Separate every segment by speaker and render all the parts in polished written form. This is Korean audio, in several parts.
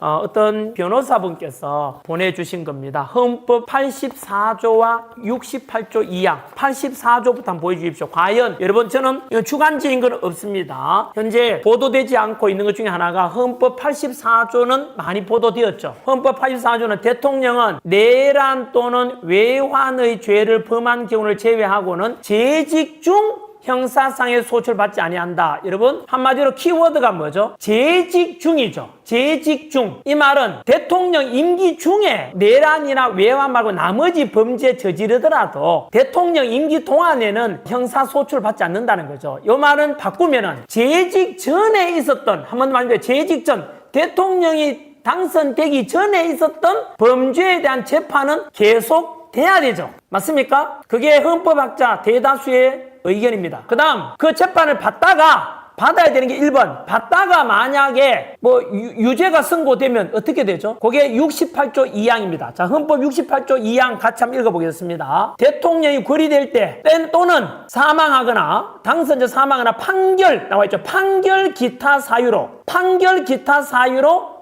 Speaker 1: 어떤 변호사분께서 보내주신 겁니다. 헌법 84조와 68조 2항 84조부터 한번 보여주십시오. 과연 여러분, 저는 주관적인 건 없습니다. 현재 보도되지 않고 있는 것 중에 하나가 헌법 84조는 많이 보도되었죠. 헌법 84조는 대통령은 내란 또는 외환의 죄를 범한 경우를 제외하고는 재직 중 형사상의 소출을 받지 아니한다. 여러분, 한마디로 키워드가 뭐죠? 재직 중이죠. 재직 중. 이 말은 대통령 임기 중에 내란이나 외환 말고 나머지 범죄 저지르더라도 대통령 임기 동안에는 형사소출을 받지 않는다는 거죠. 이 말은 바꾸면은 재직 전에 있었던, 한 번 말해요. 재직 전, 대통령이 당선되기 전에 있었던 범죄에 대한 재판은 계속 돼야 되죠. 맞습니까? 그게 헌법학자 대다수의 의견입니다. 그 다음, 그 재판을 받아야 되는 게 1번. 받다가 만약에 유죄가 선고되면 어떻게 되죠? 그게 68조 2항입니다. 자, 헌법 68조 2항 같이 한번 읽어보겠습니다. 대통령이 거리될 때 또는 사망하거나 당선자 사망하거나 판결 나와있죠. 판결 기타 사유로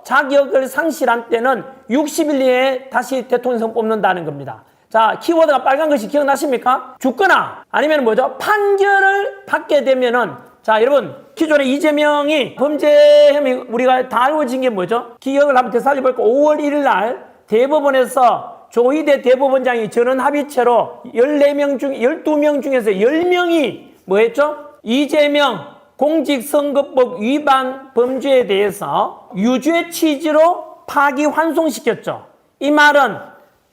Speaker 1: 자격을 상실한 때는 60일 내에 다시 대통령 뽑는다는 겁니다. 자, 키워드가 빨간 것이 기억나십니까? 죽거나 아니면 뭐죠? 판결을 받게 되면은, 자, 여러분, 기존에 이재명이 범죄 혐의 우리가 다 알고진 게 뭐죠? 기억을 한번 되살려볼까? 5월 1일 날 대법원에서 조희대 대법원장이 전원 합의체로 12명 중에서 10명이 뭐 했죠? 이재명 공직선거법 위반 범죄에 대해서 유죄 취지로 파기환송시켰죠. 이 말은,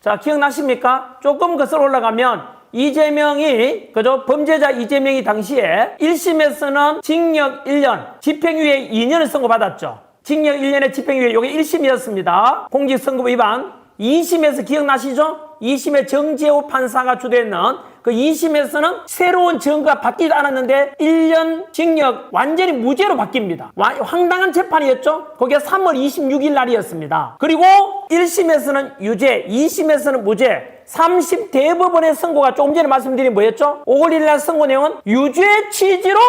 Speaker 1: 자, 기억나십니까? 조금 거슬러 올라가면 이재명이, 그죠? 범죄자 이재명이 당시에 1심에서는 징역 1년, 집행유예 2년을 선고받았죠. 징역 1년에 집행유예, 요게 1심이었습니다. 공직선거법 위반. 2심에서 기억나시죠? 2심에 정재호 판사가 주도했는 그 2심에서는 새로운 증거가 바뀌지 않았는데 1년 징역 완전히 무죄로 바뀝니다. 황당한 재판이었죠? 그게 3월 26일 날이었습니다. 그리고 1심에서는 유죄, 2심에서는 무죄, 3심 대법원의 선고가 조금 전에 말씀드린 뭐였죠? 5월 1일 날 선고 내용은 유죄 취지로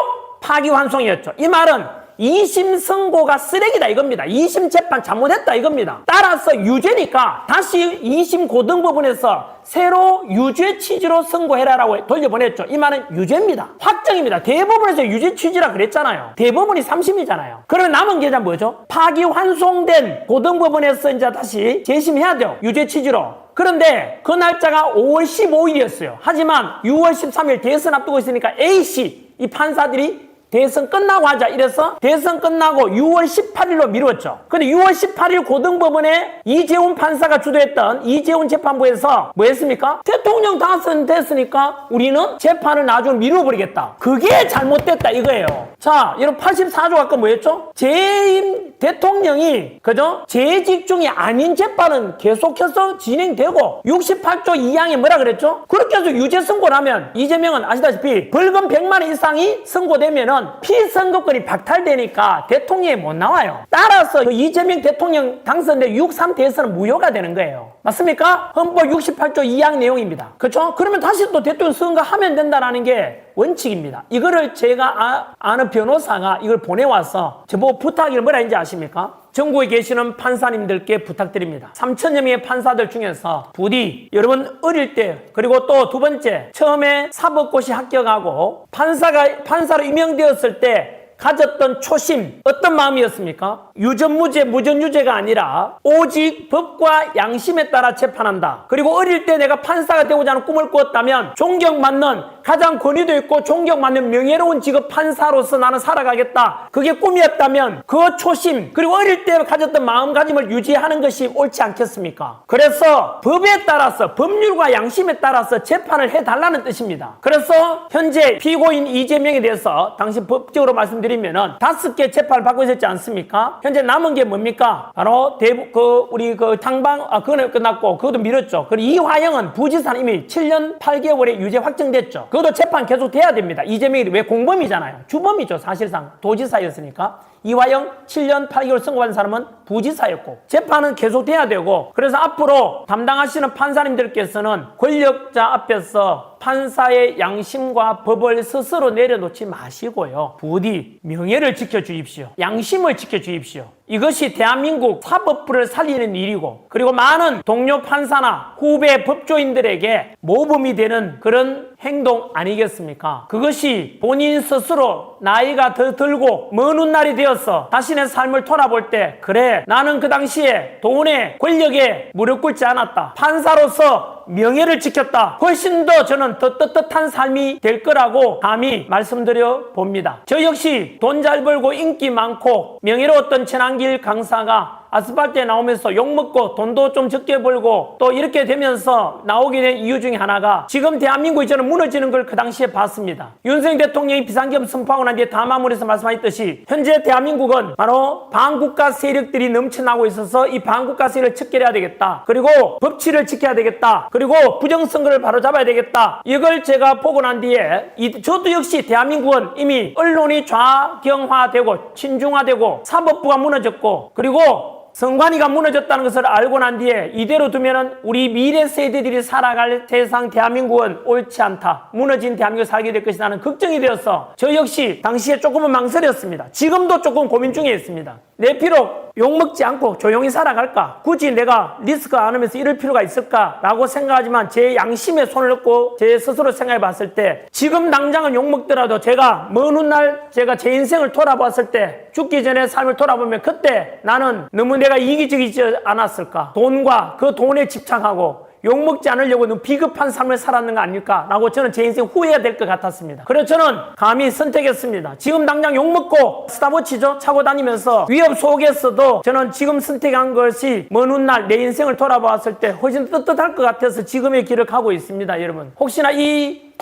Speaker 1: 파기환송이었죠. 이 말은 2심 선고가 쓰레기다 이겁니다. 2심 재판 잘못했다 이겁니다. 따라서 유죄니까 다시 2심 고등법원에서 새로 유죄 취지로 선고해라라고 돌려보냈죠. 이 말은 유죄입니다. 확정입니다. 대법원에서 유죄 취지라 그랬잖아요. 대법원이 3심이잖아요. 그러면 남은 게 뭐죠? 파기환송된 고등법원에서 이제 다시 재심해야 돼요. 유죄 취지로. 그런데 그 날짜가 5월 15일이었어요. 하지만 6월 13일 대선 앞두고 있으니까 A씨, 이 판사들이 대선 끝나고 하자 이래서 대선 끝나고 6월 18일로 미뤘죠. 근데 6월 18일 고등법원에 이재훈 판사가 주도했던 이재훈 재판부에서 뭐 했습니까? 대통령 당선됐으니까 우리는 재판을 나중에 미뤄버리겠다. 그게 잘못됐다 이거예요. 자, 여러분 84조 아까 뭐였죠? 재임 대통령이, 그죠? 재직 중이 아닌 재판은 계속해서 진행되고 68조 2항에 뭐라 그랬죠? 그렇게 해서 유죄 선고를 하면 이재명은 아시다시피 벌금 100만 원 이상이 선고되면은 피선거권이 박탈되니까 대통령이 못 나와요. 따라서 그 이재명 대통령 당선된 6.3 대선은 무효가 되는 거예요. 맞습니까? 헌법 68조 2항 내용입니다. 그렇죠? 그러면 다시 또 대통령 선거하면 된다라는 게 원칙입니다. 이거를 제가 아는 변호사가 이걸 보내와서 저보고 부탁이 뭐라 했는지 아십니까? 전국에 계시는 판사님들께 부탁드립니다. 3,000여 명의 판사들 중에서 부디 여러분 어릴 때, 그리고 또 두 번째 처음에 사법고시 합격하고 판사로 임명되었을 때 가졌던 초심, 어떤 마음이었습니까? 유전무죄, 무전유죄가 아니라 오직 법과 양심에 따라 재판한다. 그리고 어릴 때 내가 판사가 되고자 하는 꿈을 꾸었다면 존경받는, 가장 권위도 있고 존경받는 명예로운 직업 판사로서 나는 살아가겠다. 그게 꿈이었다면 그 초심, 그리고 어릴 때 가졌던 마음가짐을 유지하는 것이 옳지 않겠습니까? 그래서 법에 따라서, 법률과 양심에 따라서 재판을 해달라는 뜻입니다. 그래서 현재 피고인 이재명에 대해서 당시 법적으로 말씀드리면은 5개 재판을 받고 있었지 않습니까? 현재 남은 게 뭡니까? 바로 우리 그거는 끝났고, 그것도 미뤘죠. 그리고 이화영은 부지사는 이미 7년 8개월에 유죄 확정됐죠. 그것도 재판 계속 돼야 됩니다. 이재명이 왜 공범이잖아요. 주범이죠. 사실상 도지사였으니까. 이화영 7년 8개월 선고받은 사람은 부지사였고, 재판은 계속 돼야 되고, 그래서 앞으로 담당하시는 판사님들께서는 권력자 앞에서 판사의 양심과 법을 스스로 내려놓지 마시고요. 부디 명예를 지켜주십시오. 양심을 지켜주십시오. 이것이 대한민국 사법부를 살리는 일이고, 그리고 많은 동료 판사나 후배 법조인들에게 모범이 되는 그런 행동 아니겠습니까? 그것이 본인 스스로 나이가 더 들고 먼 훗날이 되어서 자신의 삶을 돌아볼 때, 그래, 나는 그 당시에 돈에 권력에 무릎 꿇지 않았다, 판사로서 명예를 지켰다, 훨씬 더 저는 더 떳떳한 삶이 될 거라고 감히 말씀드려 봅니다. 저 역시 돈 잘 벌고 인기 많고 명예로웠던 전한길 강사가 아스팔트에 나오면서 욕먹고 돈도 좀 적게 벌고 또 이렇게 되면서 나오게 된 이유 중에 하나가, 지금 대한민국이 저는 무너지는 걸 그 당시에 봤습니다. 윤석열 대통령이 비상계엄 선포하고 난 뒤에 담화문에서 말씀하셨듯이 현재 대한민국은 바로 반국가 세력들이 넘쳐나고 있어서 이 반국가 세력을 척결해야 되겠다, 그리고 법치를 지켜야 되겠다, 그리고 부정선거를 바로잡아야 되겠다. 이걸 제가 보고 난 뒤에 저도 역시 대한민국은 이미 언론이 좌경화되고 친중화되고 사법부가 무너졌고 그리고 선관위가 무너졌다는 것을 알고 난 뒤에 이대로 두면은 우리 미래 세대들이 살아갈 세상 대한민국은 옳지 않다, 무너진 대한민국을 살게 될 것이라는 걱정이 되어서 저 역시 당시에 조금은 망설였습니다. 지금도 조금 고민 중에 있습니다. 내 비록 욕먹지 않고 조용히 살아갈까? 굳이 내가 리스크 안 하면서 이럴 필요가 있을까라고 생각하지만 제 양심에 손을 얹고 제 스스로 생각해 봤을 때, 지금 당장은 욕먹더라도 제가 먼 훗날 제가 제 인생을 돌아봤을 때, 죽기 전에 삶을 돌아보면 그때 나는 너무 내가 이기적이지 않았을까? 돈과 그 돈에 집착하고 욕먹지 않으려고 너무 비겁한 삶을 살았는 거 아닐까라고 저는 제 인생 후회해야 될 것 같았습니다. 그래서 저는 감히 선택했습니다. 지금 당장 욕먹고 스타워치죠 차고 다니면서 위협 속에서도 저는 지금 선택한 것이 먼 훗날 내 인생을 돌아봤을 때 훨씬 떳떳할 것 같아서 지금의 길을 가고 있습니다. 여러분, 혹시나 이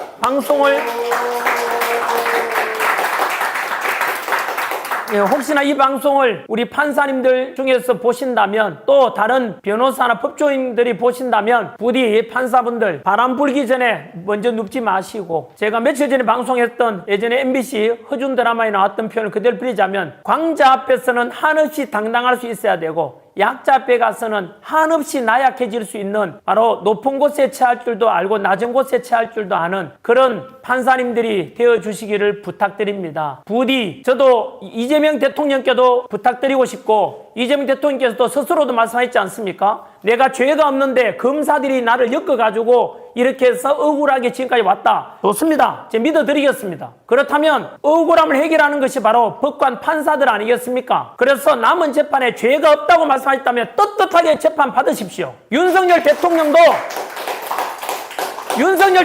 Speaker 1: 방송을 우리 판사님들 중에서 보신다면, 또 다른 변호사나 법조인들이 보신다면 부디 판사분들 바람 불기 전에 먼저 눕지 마시고, 제가 며칠 전에 방송했던 예전에 MBC 허준 드라마에 나왔던 표현을 그대로 빌리자면, 광자 앞에서는 한없이 당당할 수 있어야 되고 약자 앞에 가서는 한없이 나약해질 수 있는, 바로 높은 곳에 처할 줄도 알고 낮은 곳에 처할 줄도 아는 그런 판사님들이 되어주시기를 부탁드립니다. 부디 저도 이재명 대통령께도 부탁드리고 싶고, 이재명 대통령께서도 스스로도 말씀하셨지 않습니까? 내가 죄가 없는데 검사들이 나를 엮어가지고 이렇게 해서 억울하게 지금까지 왔다. 좋습니다. 제가 믿어드리겠습니다. 그렇다면 억울함을 해결하는 것이 바로 법관 판사들 아니겠습니까? 그래서 남은 재판에 죄가 없다고 말씀하셨다면 떳떳하게 재판 받으십시오. 윤석열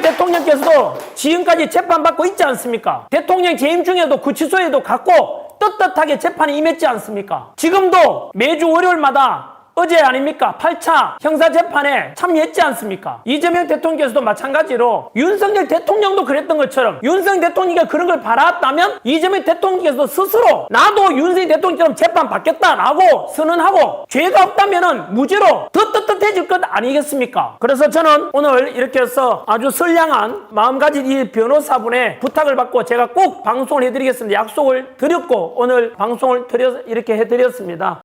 Speaker 1: 대통령께서도 지금까지 재판받고 있지 않습니까? 대통령 재임 중에도 구치소에도 갔고 떳떳하게 재판에 임했지 않습니까? 지금도 매주 월요일마다 어제 아닙니까? 8차 형사재판에 참여했지 않습니까? 이재명 대통령께서도 마찬가지로 윤석열 대통령도 그랬던 것처럼, 윤석열 대통령이 그런 걸 바랐다면 이재명 대통령께서도 스스로 나도 윤석열 대통령처럼 재판 받겠다라고 선언하고, 죄가 없다면 무죄로 더 떳떳해질 것 아니겠습니까? 그래서 저는 오늘 이렇게 해서 아주 선량한 마음가진 이 변호사분의 부탁을 받고 제가 꼭 방송을 해드리겠습니다. 약속을 드렸고 오늘 방송을 이렇게 해드렸습니다.